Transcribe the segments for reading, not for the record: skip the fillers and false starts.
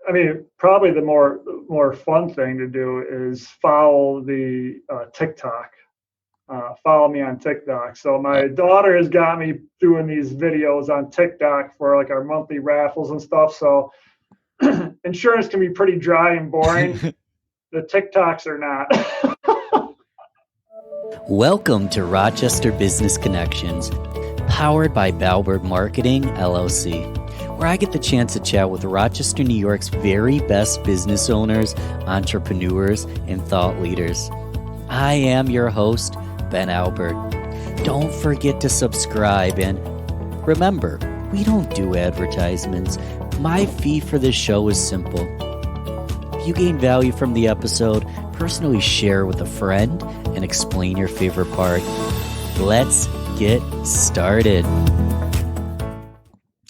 I mean, probably the more fun thing to do is follow the TikTok. Follow me on TikTok. So Uh, my daughter has got me doing these videos on TikTok for like our monthly raffles and stuff. So insurance can be pretty dry and boring. The TikToks are not. Welcome to Rochester Business Connections, powered by Balberg Marketing, LLC, where I get the chance to chat with Rochester, New York's very best business owners, entrepreneurs, and thought leaders. I am your host, Ben Albert. Don't forget to subscribe, and remember, we don't do advertisements. My fee for this show is simple. If you gain value from the episode, personally share with a friend and explain your favorite part. Let's get started.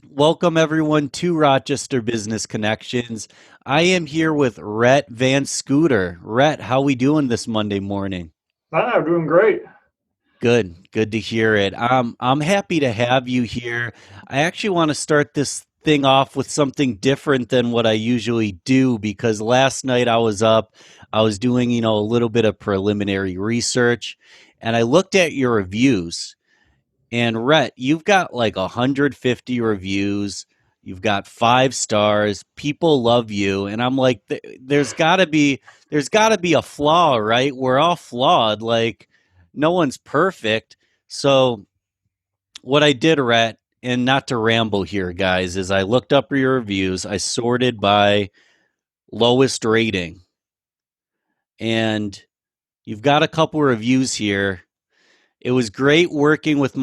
Welcome everyone to Rochester Business Connections. I am here with Rhett VanScoter. Rhett, how we doing this Monday morning? I'm doing great. Good to hear it. I'm happy to have you here. I actually want to start this thing off with something different than what I usually do because last night I was up, I was doing, a little bit of preliminary research, and I looked at your reviews. And Rhett, you've got like 150 reviews. You've got 5 stars. People love you, and I'm like, there's got to be a flaw, right? We're all flawed. Like, no one's perfect. So, what I did, Rhett, and not to ramble here, guys, is I looked up your reviews. I sorted by lowest rating, and you've got a couple reviews here. It was great working with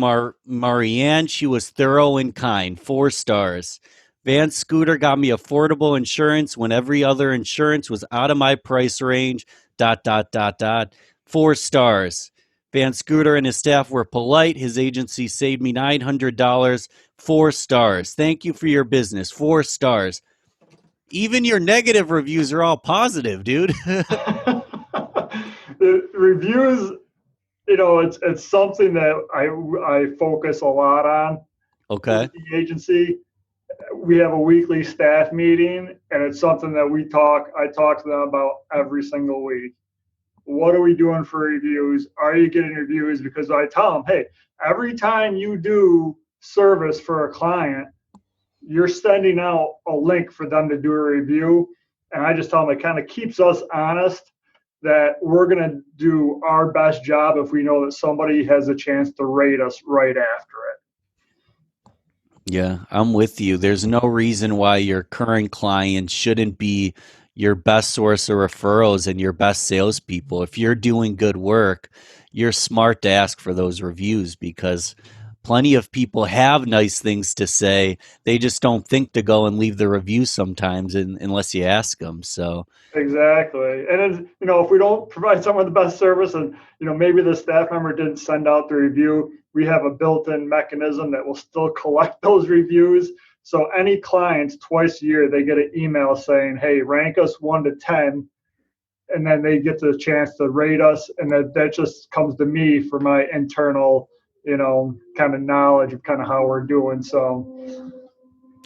Marianne. She was thorough and kind. 4 stars. VanScoter got me affordable insurance when every other insurance was out of my price range. ... 4 stars. VanScoter and his staff were polite. His agency saved me $900. 4 stars. Thank you for your business. 4 stars. Even your negative reviews are all positive, dude. The reviews, it's something that I focus a lot on with Okay. the agency. We have a weekly staff meeting, and it's something that I talk to them about every single week. What are we doing for reviews? Are you getting reviews? Because I tell them, hey, every time you do service for a client, you're sending out a link for them to do a review. And I just tell them it kind of keeps us honest that we're going to do our best job if we know that somebody has a chance to rate us right after it. Yeah, I'm with you. There's no reason why your current clients shouldn't be your best source of referrals and your best salespeople. If you're doing good work, you're smart to ask for those reviews because plenty of people have nice things to say. They just don't think to go and leave the review sometimes unless you ask them. So, Exactly. And it's, if we don't provide someone the best service and, maybe the staff member didn't send out the review, we have a built-in mechanism that will still collect those reviews. So any clients twice a year, they get an email saying, hey, rank us 1 to 10. And then they get the chance to rate us. And that just comes to me for my internal, kind of knowledge of kind of how we're doing. So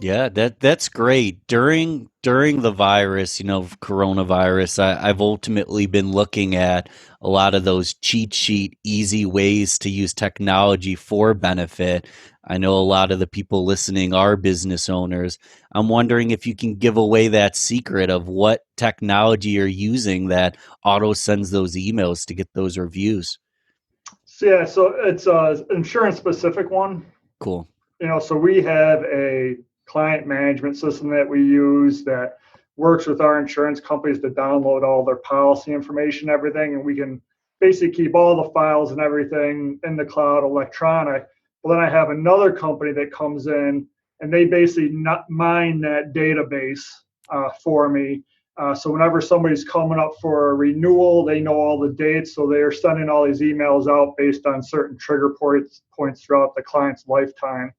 yeah, that's great. During the virus, coronavirus, I've ultimately been looking at a lot of those cheat sheet, easy ways to use technology for benefit. I know a lot of the people listening are business owners. I'm wondering if you can give away that secret of what technology you're using that auto sends those emails to get those reviews. yeah, so it's a insurance specific one. Cool. So we have a client management system that we use that works with our insurance companies to download all their policy information, everything, and we can basically keep all the files and everything in the cloud electronic. But then I have another company that comes in and they basically not mine that database for me. So whenever somebody's coming up for a renewal, they know all the dates. So they're sending all these emails out based on certain trigger points throughout the client's lifetime.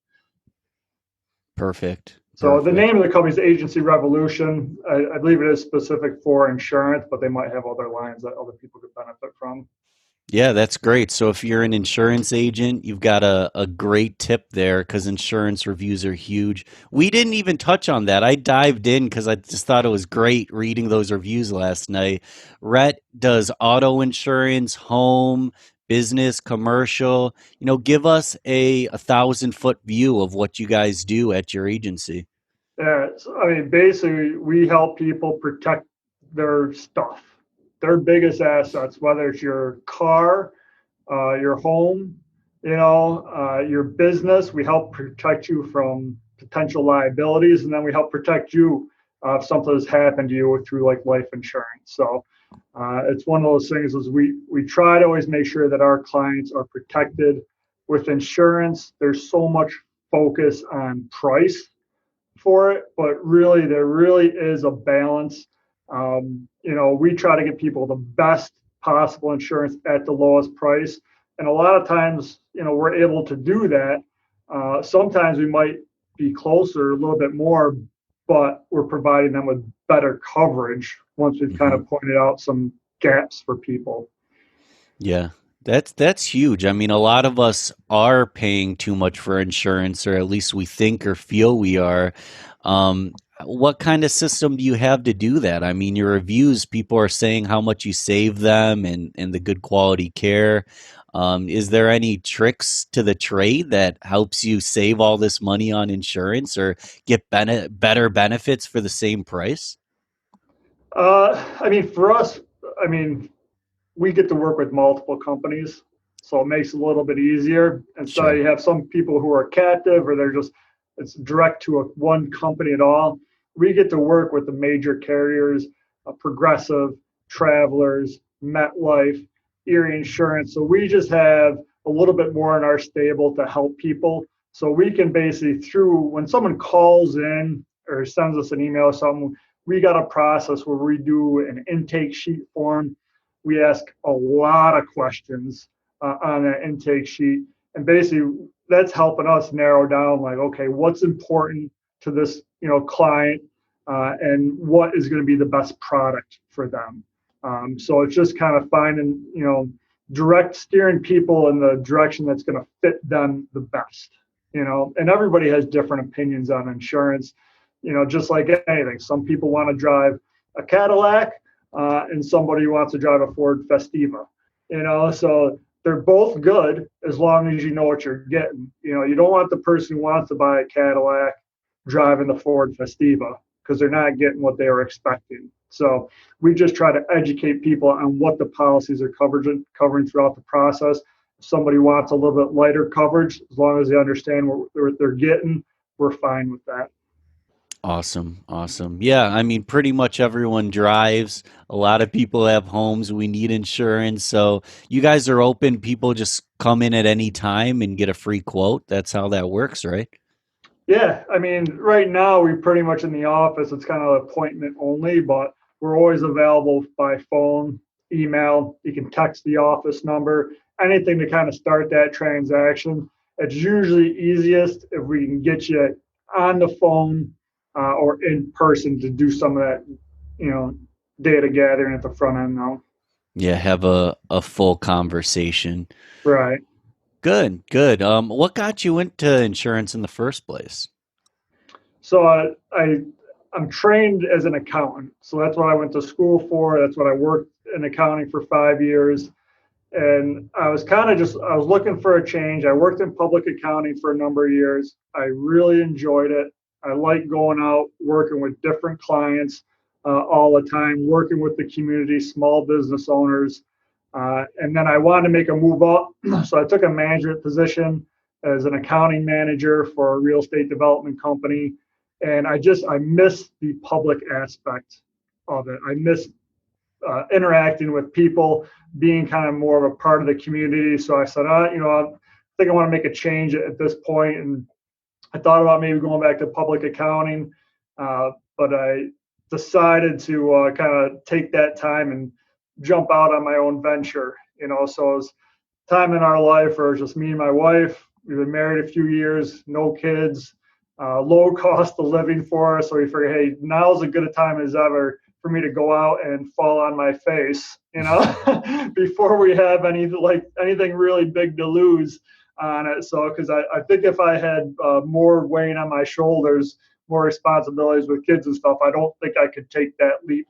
Perfect. So the Perfect. name of the company is Agency Revolution. I believe it is specific for insurance, but they might have other lines that other people could benefit from. Yeah, that's great. So if you're an insurance agent, you've got a great tip there because insurance reviews are huge. We didn't even touch on that. I dived in because I just thought it was great reading those reviews last night. Rhett does auto insurance, home, business, commercial. Give us a 1,000-foot view of what you guys do at your agency. Yeah, so, I mean, basically, we help people protect their stuff, their biggest assets, whether it's your car, your home, your business. We help protect you from potential liabilities, and then we help protect you if something has happened to you through like life insurance. So it's one of those things is we try to always make sure that our clients are protected with insurance. There's so much focus on price for it, but really there really is a balance. We try to get people the best possible insurance at the lowest price, and a lot of times, we're able to do that. Sometimes we might be closer, a little bit more, but we're providing them with better coverage once we've kind Mhm. of pointed out some gaps for people. Yeah, that's huge. I mean, a lot of us are paying too much for insurance, or at least we think or feel we are. What kind of system do you have to do that? I mean, your reviews, people are saying how much you save them and the good quality care. Is there any tricks to the trade that helps you save all this money on insurance or get better benefits for the same price? I mean, for us, I mean, we get to work with multiple companies, so it makes it a little bit easier. And so Sure. you have some people who are captive, or they're just it's direct to one company at all. We get to work with the major carriers, Progressive, Travelers, MetLife, Erie Insurance. So we just have a little bit more in our stable to help people. So we can basically through when someone calls in or sends us an email or something, we got a process where we do an intake sheet form. We ask a lot of questions on that intake sheet, and basically that's helping us narrow down like, okay, what's important to this client, and what is going to be the best product for them. So it's just kind of finding direct steering people in the direction that's going to fit them the best. And everybody has different opinions on insurance. Just like anything, some people want to drive a Cadillac, and somebody wants to drive a Ford Festiva. So they're both good as long as you know what you're getting. You don't want the person who wants to buy a Cadillac driving the Ford Festiva because they're not getting what they were expecting. So we just try to educate people on what the policies are covering throughout the process. If somebody wants a little bit lighter coverage, as long as they understand what they're getting, we're fine with that. Awesome. Awesome. Yeah. I mean, pretty much everyone drives. A lot of people have homes. We need insurance. So you guys are open. People just come in at any time and get a free quote. That's how that works, right? Yeah, I mean, right now we pretty much in the office, it's kind of appointment only, but we're always available by phone, email. You can text the office number, anything to kind of start that transaction. It's usually easiest if we can get you on the phone, or in person to do some of that, you know, data gathering at the front end now. Yeah. Have a full conversation. Right. Good. Good. What got you into insurance in the first place? So I'm trained as an accountant. So that's what I went to school for. That's what I worked in accounting for 5 years. And I was kind of just I was looking for a change. I worked in public accounting for a number of years. I really enjoyed it. I like going out, working with different clients all the time, working with the community, small business owners. And then I wanted to make a move up. So I took a management position as an accounting manager for a real estate development company. And I miss the public aspect of it. I miss interacting with people, being kind of more of a part of the community. So I said, I think I want to make a change at this point, and I thought about maybe going back to public accounting, but I decided to kind of take that time and jump out on my own venture. So it was time in our life where it's just me and my wife. We've been married a few years, no kids, low cost of living for us. So we figured, hey, now's as good a time as ever for me to go out and fall on my face, before we have anything really big to lose on it. So, because I think if I had more weighing on my shoulders, more responsibilities with kids and stuff, I don't think I could take that leap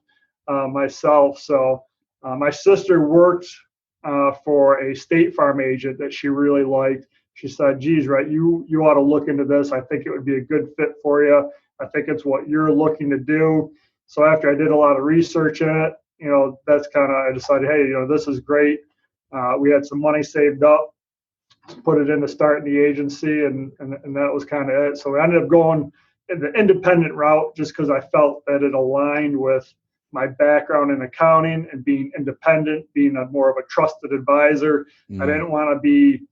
myself. So, my sister worked for a State Farm agent that she really liked. She said, "Geez, right, you ought to look into this. I think it would be a good fit for you. I think it's what you're looking to do." So after I did a lot of research in it, that's kind of, I decided, hey, this is great. We had some money saved up, put it into starting the agency, and that was kind of it. So we ended up going in the independent route just because I felt that it aligned with my background in accounting and being independent, being more of a trusted advisor. I didn't want to be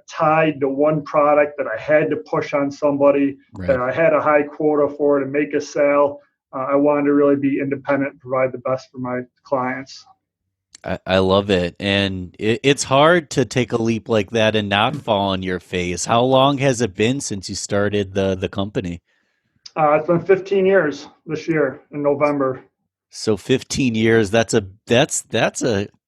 tied to one product that I had to push on somebody, that I had a high quota for to make a sale. I wanted to really be independent and provide the best for my clients. I love it. And it's hard to take a leap like that and not fall on your face. How long has it been since you started the company? It's been 15 years this year in November. So 15 years,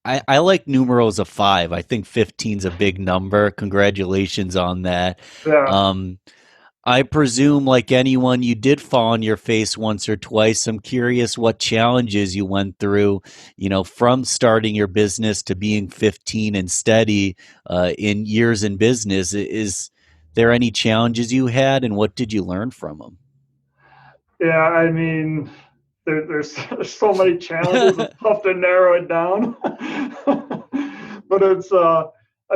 I like numerals of five. I think 15's a big number. Congratulations on that. Yeah. Um, I presume, like anyone, you did fall on your face once or twice. I'm curious what challenges you went through, from starting your business to being 15 and steady in years in business. Is there any challenges you had, and what did you learn from Yeah, I mean, there's so many challenges. It's tough to narrow it down. But it's, I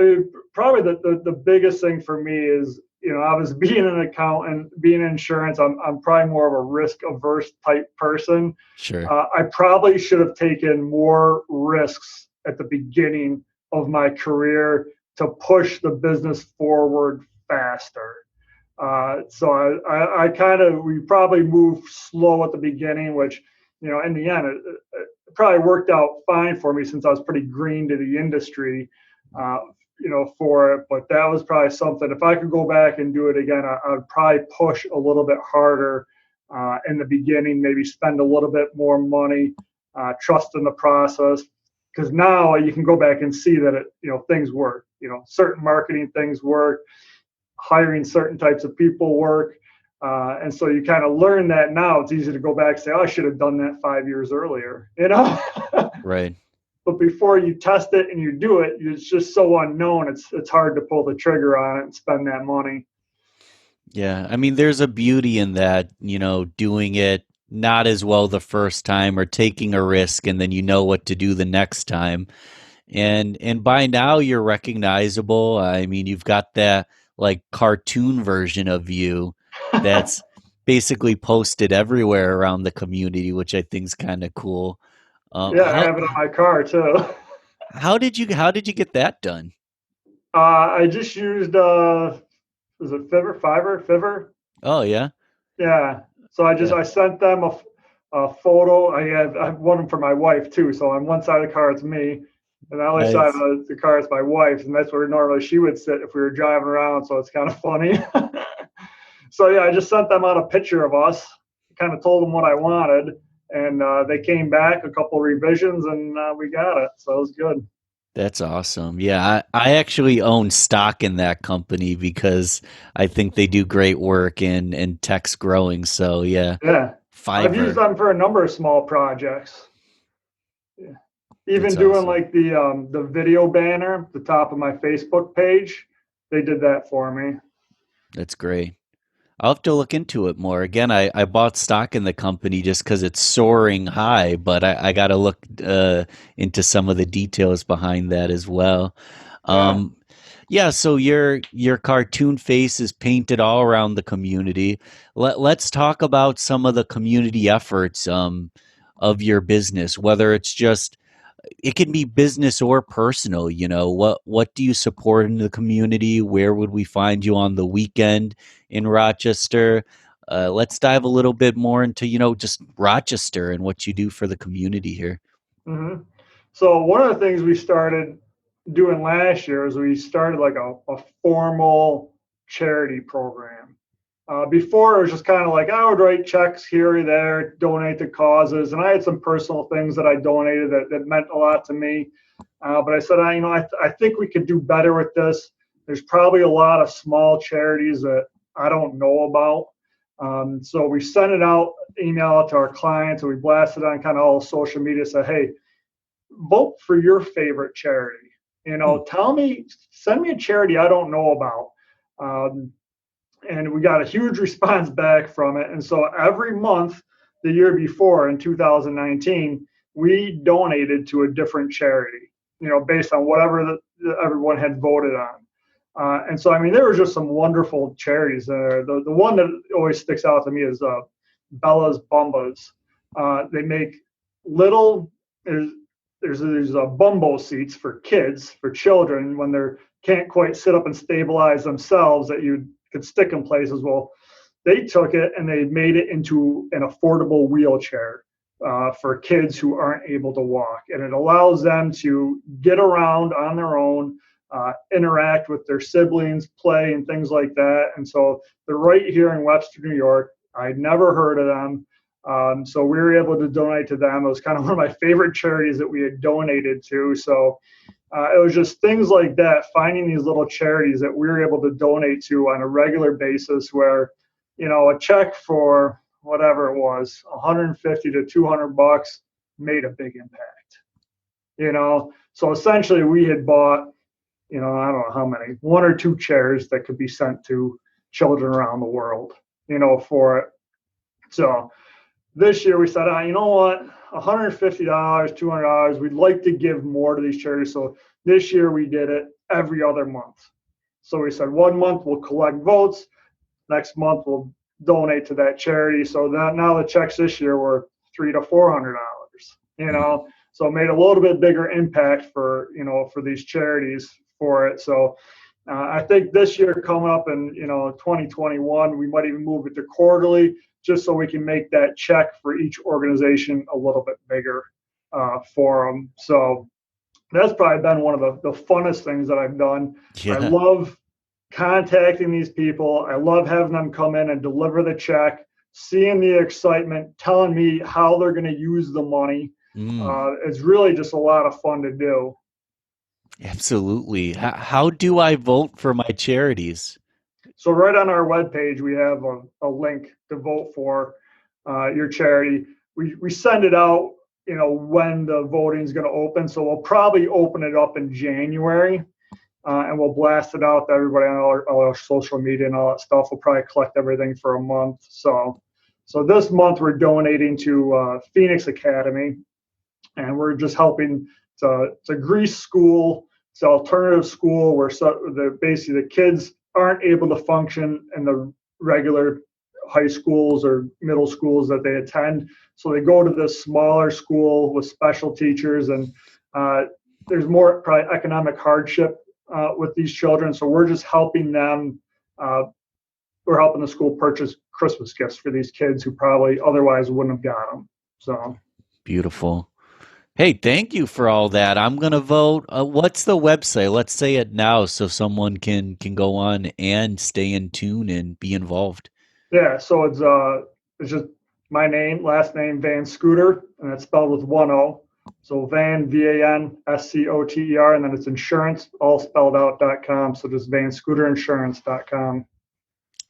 mean, probably the biggest thing for me is, I was being an accountant, being in insurance. I'm probably more of a risk averse type person. Sure. I probably should have taken more risks at the beginning of my career to push the business forward faster. So we probably moved slow at the beginning, which, in the end, it probably worked out fine for me since I was pretty green to the industry, for it. But that was probably something, if I could go back and do it again, I would probably push a little bit harder in the beginning, maybe spend a little bit more money, trust in the process. Because now you can go back and see that things work, certain marketing things work, hiring certain types of people work. And so you kind of learn that now. It's easy to go back and say, "Oh, I should have done that 5 years earlier," Right. But before you test it and you do it, it's just so unknown. It's hard to pull the trigger on it and spend that money. Yeah. I mean, there's a beauty in that, doing it not as well the first time or taking a risk and then you know what to do the next time. And by now you're recognizable. I mean, you've got that like cartoon version of you that's basically posted everywhere around the community, which I think is kind of cool. Yeah, I How have it on my car too. how did you get that done? I just used was it Fiverr? Oh yeah, Yeah. So yeah, I sent them a photo. I have one for my wife too. So on one side of the car it's me, and the other side of nice. the car is my wife, and that's where normally she would sit if we were driving around. So it's kind of funny. So yeah, I just sent them out a picture of us, kind of told them what I wanted, and they came back a couple revisions, and we got it. So it was good. That's awesome. Yeah, I actually own stock in that company because I think they do great work and tech's growing. So yeah, Yeah, I've used Fiverr. them for a number of small projects. Yeah. That's Even doing awesome. like the video banner at the top of my Facebook page, they did that for me. That's great. I'll have to look into it more. Again, I bought stock in the company just because it's soaring high, but I got to look into some of the details behind that as well. Yeah. Um, yeah, so your cartoon face is painted all around the community. Let's talk about some of the community efforts of your business, whether it's just it can be business or personal. What do you support in the community? Where would we find you on the weekend in Rochester? Let's dive a little bit more into just Rochester and what you do for the community here. hmm So one of the things we started doing last year is we started like a formal charity program. Before, it was just kind of like I would write checks here or there, donate to causes, and I had some personal things that I donated that meant a lot to me. But I said, I think we could do better with this. There's probably a lot of small charities that I don't know about. So we sent it out, email out to our clients, and we blasted on kind of all social media. Said, hey, vote for your favorite charity. Send me a charity I don't know about. And we got a huge response back from it. And so every month, the year before in 2019, we donated to a different charity, based on whatever everyone had voted on. And so, I mean, there were just some wonderful charities there. The one that always sticks out to me is Bella's Bumbas. They make there's these bumbo seats for kids, for children, when they can't quite sit up and stabilize themselves, that you could stick in places. Well, they took it and they made it into an affordable wheelchair for kids who aren't able to walk. And it allows them to get around on their own, interact with their siblings, play, and things like that. And so they're right here in Webster, New York. I'd never heard of them. So we were able to donate to them. It was kind of one of my favorite charities that we had donated to. So it was just things like that, finding these little charities that we were able to donate to on a regular basis, where, a check for whatever it was, 150 to 200 bucks made a big impact. So essentially we had bought, I don't know how many, 1 or 2 chairs that could be sent to children around the world, for it. So this year we said, you know what, $150, $200, we'd like to give more to these charities. So this year we did it every other month. So we said 1 month we'll collect votes, next month we'll donate to that charity. So now the checks this year were $300 to $400, so it made a little bit bigger impact for these charities for it. So I think this year coming up in 2021, we might even move it to quarterly, just so we can make that check for each organization a little bit bigger for them. So that's probably been one of the funnest things that I've done. Yeah. I love contacting these people. I love having them come in and deliver the check, seeing the excitement, telling me how they're going to use the money. It's really just a lot of fun to do. Absolutely. How do I vote for my charities? So right on our webpage, we have a link to vote for your charity. We send it out, when the voting is going to open. So we'll probably open it up in January, and we'll blast it out to everybody on all our social media and all that stuff. We'll probably collect everything for a month. So this month we're donating to Phoenix Academy, and we're just helping. It's a Greece school. It's an alternative school where basically the kids aren't able to function in the regular high schools or middle schools that they attend. So they go to this smaller school with special teachers, and there's more probably economic hardship with these children. So we're just helping them. We're helping the school purchase Christmas gifts for these kids who probably otherwise wouldn't have got them. So beautiful. Hey, thank you for all that. I'm going to vote. What's the website? Let's say it now so someone can go on and stay in tune and be involved. Yeah, so it's just my name, last name, VanScoter, and it's spelled with 1 O. So Van, VANSCOTER, and then it's insurance, all spelled out.com. So just VanScooterInsurance.com.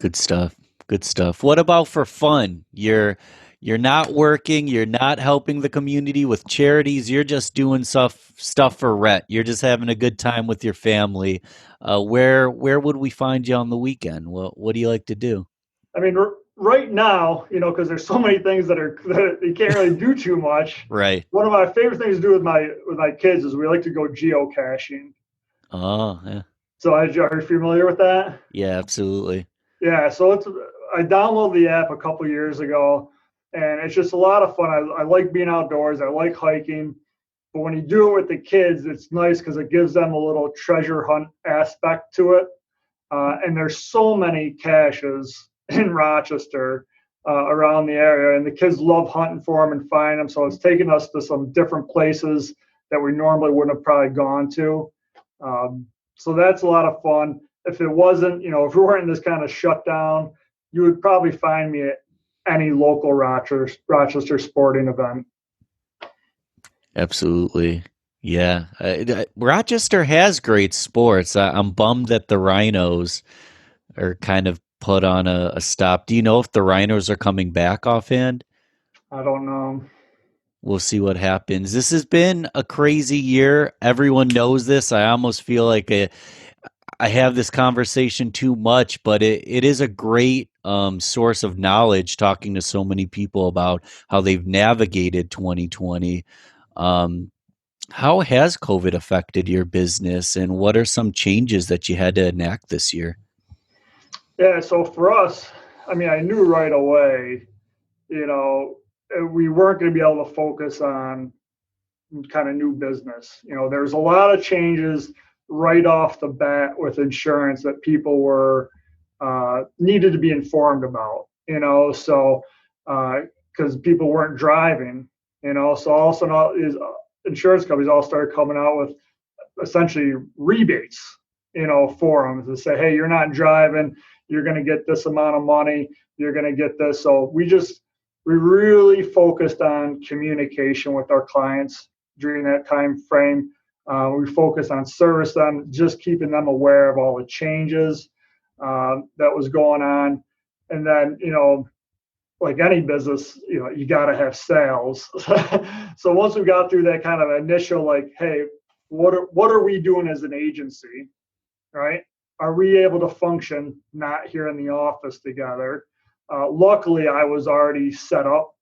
Good stuff. Good stuff. What about for fun? You're not working. You're not helping the community with charities. You're just doing stuff for Rhett. You're just having a good time with your family. Where would we find you on the weekend? What do you like to do? I mean, right now, because there's so many things that you can't really do too much. Right. One of my favorite things to do with my kids is we like to go geocaching. Oh, yeah. So are you familiar with that? Yeah, absolutely. Yeah. So I downloaded the app a couple years ago. And it's just a lot of fun. I like being outdoors. I like hiking. But when you do it with the kids, it's nice because it gives them a little treasure hunt aspect to it. And there's so many caches in Rochester around the area. And the kids love hunting for them and finding them. So it's taking us to some different places that we normally wouldn't have probably gone to. So that's a lot of fun. If it wasn't, if we weren't in this kind of shutdown, you would probably find me at any local Rochester sporting event. Absolutely. Yeah. Rochester has great sports. I'm bummed that the Rhinos are kind of put on a stop. Do you know if the Rhinos are coming back offhand? I don't know. We'll see what happens. This has been a crazy year. Everyone knows this. I almost feel like I have this conversation too much, but it is a great source of knowledge talking to so many people about how they've navigated 2020. Um, how has COVID affected your business, and what are some changes that you had to enact this year? Yeah, so for us, I mean, I knew right away, you know, we weren't going to be able to focus on kind of new business. There's a lot of changes right off the bat with insurance that people were needed to be informed about. So because people weren't driving, so all of a sudden all these insurance companies all started coming out with essentially rebates, for them to say, hey, you're not driving, you're going to get this amount of money, you're going to get this. So we really focused on communication with our clients during that time frame. We focused on service them, just keeping them aware of all the changes that was going on. And then, like any business, you got to have sales. So once we got through that kind of initial, like, hey, what are we doing as an agency, right? Are we able to function not here in the office together? Luckily, I was already set up,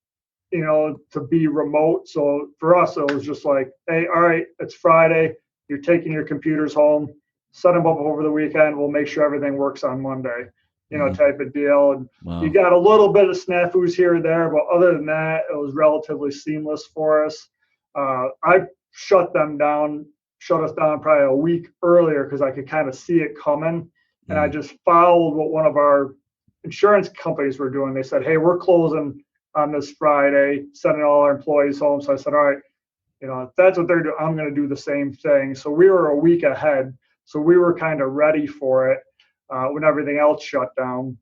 to be remote. So for us, it was just like, hey, all right, it's Friday. You're taking your computers home, set them up over the weekend. We'll make sure everything works on Monday, Mm, type of deal. And you wow. got a little bit of snafus here and there, but other than that, it was relatively seamless for us. I shut us down probably a week earlier because I could kind of see it coming. And I Mm, just followed what one of our insurance companies were doing. They said, hey, we're closing on this Friday, sending all our employees home. So I said, all right, if that's what they're doing, I'm going to do the same thing. So we were a week ahead. So we were kind of ready for it when everything else shut down.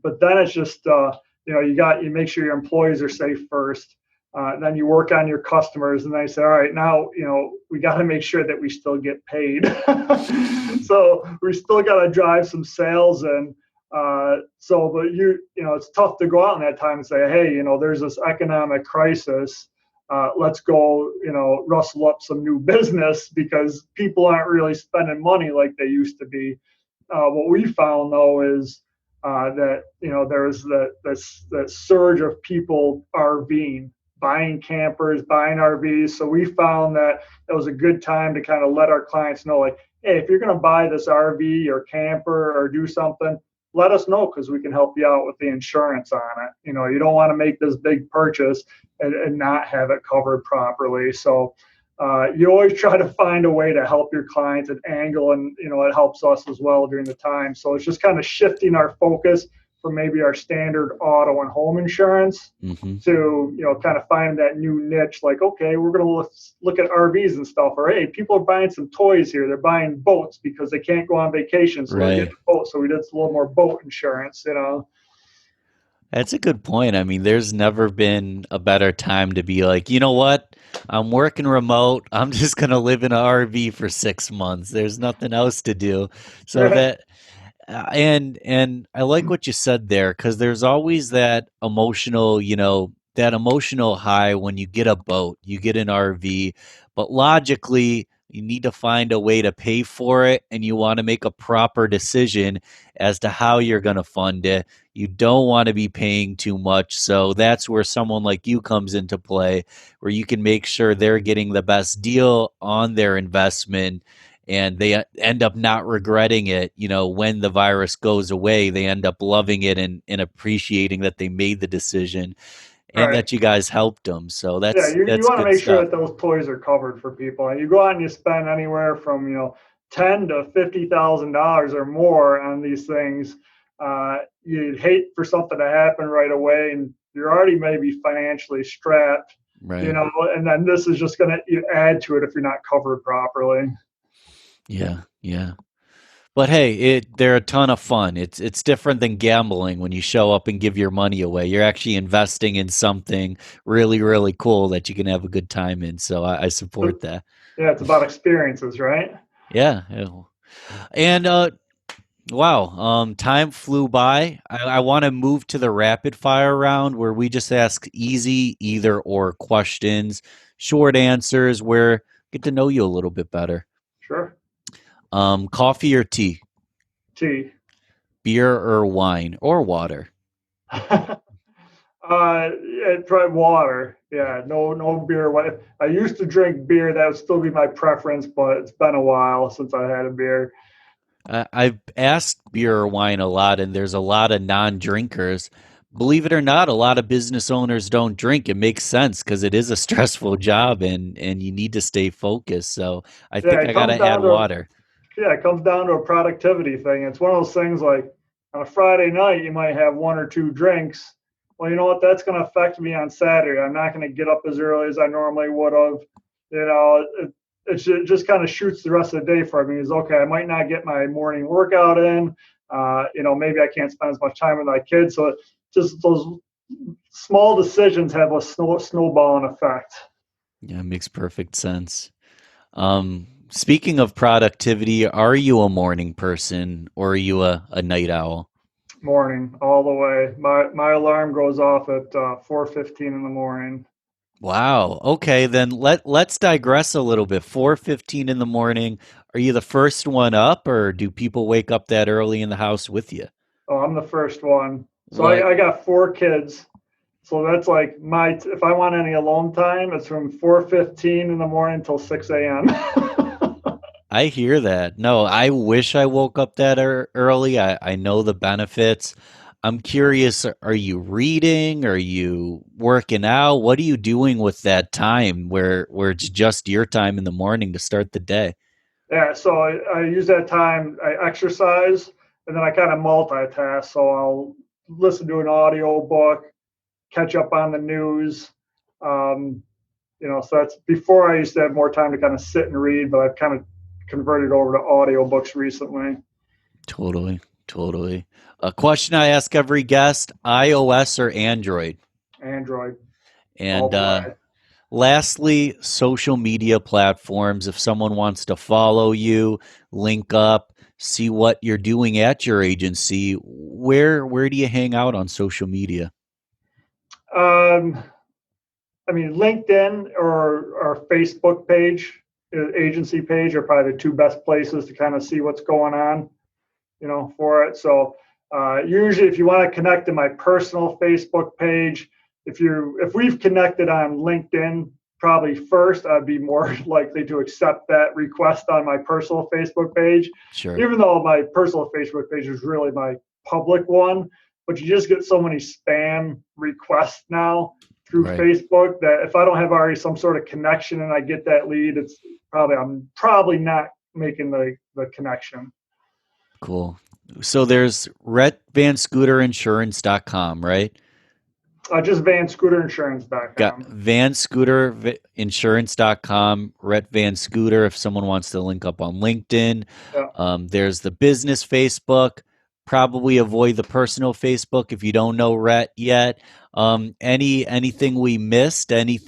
But then it's just, you make sure your employees are safe first. Then you work on your customers, and then you say, all right, now, we got to make sure that we still get paid. So we still got to drive some sales in. But it's tough to go out in that time and say, hey, there's this economic crisis. Let's go, rustle up some new business because people aren't really spending money like they used to be. What we found though is that there's that surge of people RVing, buying campers, buying RVs. So we found that it was a good time to kind of let our clients know, like, hey, if you're going to buy this RV or camper or do something, let us know because we can help you out with the insurance on it. You don't want to make this big purchase and not have it covered properly. So you always try to find a way to help your clients at angle, and it helps us as well during the time. So it's just kind of shifting our focus from maybe our standard auto and home insurance hmm to kind of find that new niche. Like, okay, we're going to look at RVs and stuff, or hey, people are buying some toys here. They're buying boats because they can't go on vacation, so they're Right. getting a boat. So we did a little more boat insurance. That's a good point. I mean, there's never been a better time to be like, you know what? I'm working remote. I'm just going to live in an RV for 6 months. There's nothing else to do. So that and I like what you said there because there's always that emotional, that emotional high when you get a boat, you get an RV, but logically you need to find a way to pay for it and you want to make a proper decision as to how you're going to fund it. You don't want to be paying too much. So that's where someone like you comes into play, where you can make sure they're getting the best deal on their investment and they end up not regretting it. When the virus goes away, they end up loving it and appreciating that they made the decision and Right. that you guys helped them. So Yeah, you that's want to good make sure stuff. that those toys are covered for people. And you go out and you spend anywhere from ten to $50,000 or more on these things. You'd hate for something to happen right away, and you're already maybe financially strapped, Right. and then this is just going to add to it if you're not covered properly. Yeah. Yeah. But hey, they're a ton of fun. It's different than gambling when you show up and give your money away. You're actually investing in something really, really cool that you can have a good time in. So I support that. Yeah, it's about experiences, right? Yeah. Yeah. And wow, time flew by. I want to move to the rapid fire round where we just ask easy either or questions, short answers, where get to know you a little bit better. Sure. Coffee or tea, Tea. beer or wine or water. Yeah, try water. Yeah, no beer. I used to drink beer. That would still be my preference, but it's been a while since I had a beer. I've asked beer or wine a lot, and there's a lot of non-drinkers. Believe it or not, a lot of business owners don't drink. It makes sense because it is a stressful job, and you need to stay focused. So I Yeah, think it I got comes to add down to water. yeah, it comes down to a productivity thing. It's one of those things like on a Friday night, you might have one or two drinks. Well, you know what? That's going to affect me on Saturday. I'm not going to get up as early as I normally would have. It just kind of shoots the rest of the day for me. Is okay. I might not get my morning workout in. Maybe I can't spend as much time with my kids. So just those small decisions have a snowballing effect. Yeah, it makes perfect sense. Speaking of productivity, are you a morning person or are you a night owl? Morning all the way. My alarm goes off at 4:15 in the morning. Wow. Okay, then let's digress a little bit. 4:15 in the morning. Are you the first one up or do people wake up that early in the house with you? Oh, I'm the first one. So What? I got four kids. So that's like if I want any alone time, it's from 4:15 in the morning till 6 a.m. I hear that. No, I wish I woke up that early. I know the benefits. I'm curious, are you reading? Are you working out? What are you doing with that time where it's just your time in the morning to start the day? Yeah, so I use that time, I exercise, and then I kind of multitask. So I'll listen to an audio book, catch up on the news. Um, so that's before I used to have more time to kind of sit and read, but I've kind of converted over to audiobooks recently. Totally, totally. A question I ask every guest, iOS or Android? Android all And the way. lastly, social media platforms. If someone wants to follow you, link up, see what you're doing at your agency, where do you hang out on social media? Um, I mean, LinkedIn or our Facebook page, agency page, are probably the two best places to kind of see what's going on, for it. So usually, if you want to connect to my personal Facebook page, if we've connected on LinkedIn, probably first, I'd be more likely to accept that request on my personal Facebook page, Sure. even though my personal Facebook page is really my public one. But you just get so many spam requests now through Right. Facebook that if I don't have already some sort of connection and I get that lead, I'm probably not making the connection. Cool. So there's Rhett VanScooterInsurance.com, right? Just Got vanscooterinsurance.com. VanScooterInsurance.com, Rhett Van Scooter, if someone wants to link up on LinkedIn. Yeah. There's the business Facebook. Probably avoid the personal Facebook if you don't know Rhett yet. Anything we missed? Any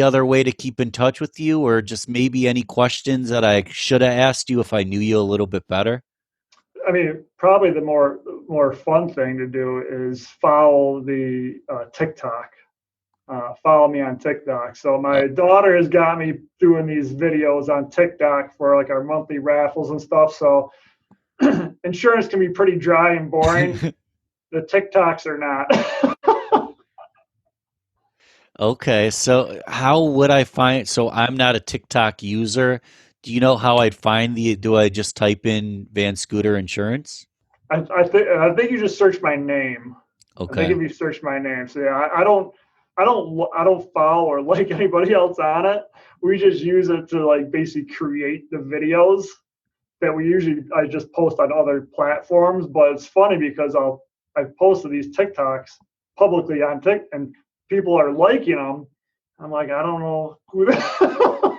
other way to keep in touch with you, or just maybe any questions that I should have asked you if I knew you a little bit better? I mean, probably the more fun thing to do is follow the TikTok. Follow me on TikTok. So Uh, my daughter has got me doing these videos on TikTok for like our monthly raffles and stuff. So insurance can be pretty dry and boring. The TikToks are not. Okay, so how would I find? So I'm not a TikTok user. Do you know how I'd find the? Do I just type in Van Scooter Insurance? I think you just search my name. I think Okay, if you search my name, so yeah, I don't follow or like anybody else on it. We just use it to like basically create the videos that I just post on other platforms. But it's funny because I've posted these TikToks publicly on Tik and people are liking them. I'm like, I don't know who that.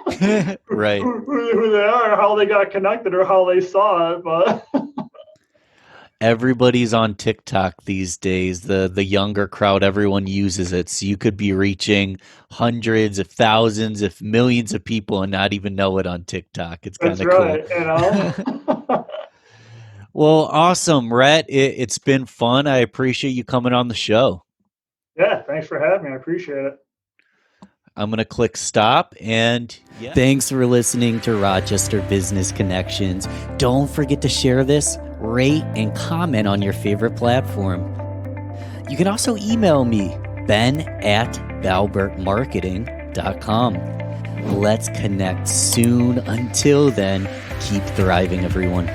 Right. who they are, how they got connected, or how they saw it. But Everybody's on TikTok these days. The younger crowd, everyone uses it. So you could be reaching hundreds, if thousands, if millions of people and not even know it on TikTok. It's kind that's of cool. right, you know. Well, awesome, Rhett. It's been fun. I appreciate you coming on the show. Yeah, thanks for having me. I appreciate it. I'm going to click stop, and thanks for listening to Rochester Business Connections. Don't forget to share this, rate, and comment on your favorite platform. You can also email me, ben@balbertmarketing.com. Let's connect soon. Until then, keep thriving, everyone.